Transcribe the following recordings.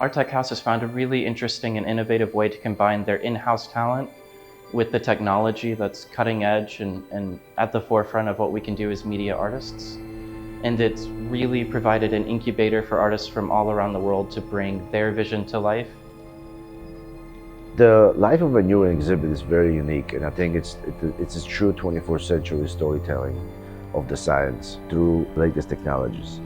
ARTECHOUSE has found a really interesting and innovative way to combine their in-house talent with the technology that's cutting edge and at the forefront of what we can do as media artists. And it's really provided an incubator for artists from all around the world to bring their vision to life. The life of a Neuron exhibit is very unique, and I think it's a true 21st century storytelling of the science through latest technologies.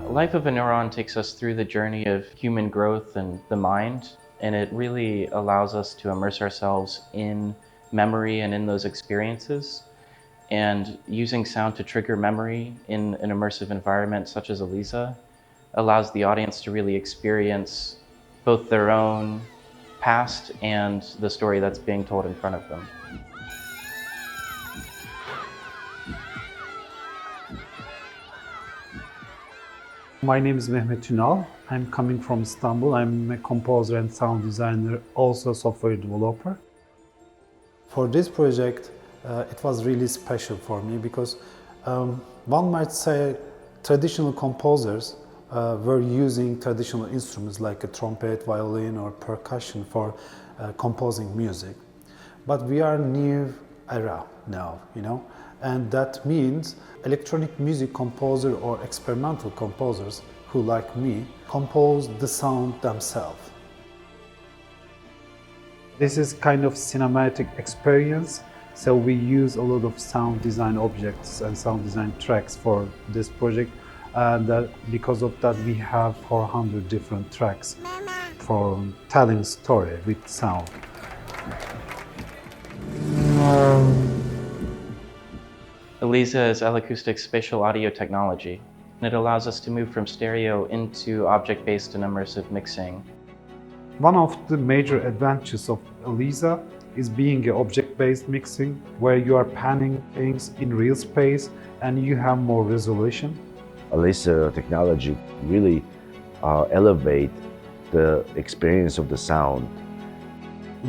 Life of a Neuron takes us through the journey of human growth and the mind, and it really allows us to immerse ourselves in memory and in those experiences. And using sound to trigger memory in an immersive environment such as ELISA allows the audience to really experience both their own past and the story that's being told in front of them. My name is Mehmet Unal. I'm coming from Istanbul. I'm a composer and sound designer, also software developer. For this project, it was really special for me because one might say traditional composers were using traditional instruments like a trumpet, violin, or percussion for composing music. But we are in a new era now, and that means electronic music composer or experimental composers who, like me, compose the sound themselves. This is kind of cinematic experience, so we use a lot of sound design objects and sound design tracks for this project, and because of that we have 400 different tracks for telling story with sound. ELISA is L-Acoustics spatial audio technology, and it allows us to move from stereo into object-based and immersive mixing. One of the major advantages of ELISA is being an object-based mixing, where you are panning things in real space and you have more resolution. ELISA technology really elevate the experience of the sound.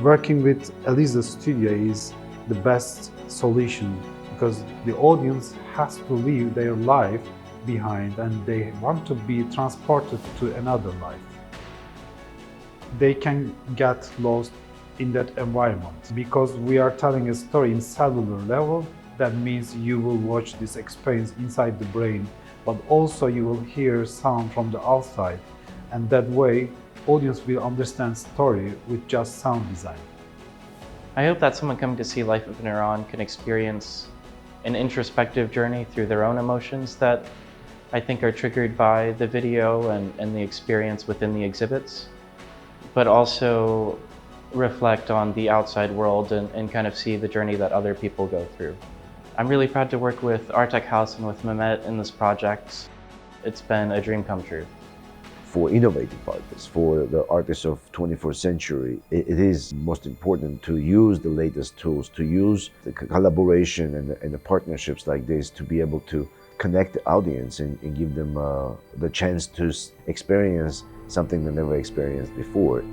Working with ELISA Studio is the best solution because the audience has to leave their life behind and they want to be transported to another life. They can get lost in that environment. Because we are telling a story in cellular level, that means you will watch this experience inside the brain, but also you will hear sound from the outside, and that way audience will understand story with just sound design. I hope that someone coming to see Life of a Neuron can experience an introspective journey through their own emotions that I think are triggered by the video and the experience within the exhibits, but also reflect on the outside world and kind of see the journey that other people go through. I'm really proud to work with ARTECHOUSE and with Mehmet in this project. It's been a dream come true. For innovative artists, for the artists of 21st century, it is most important to use the latest tools, to use the collaboration and the partnerships like this to be able to connect the audience and give them the chance to experience something they never experienced before.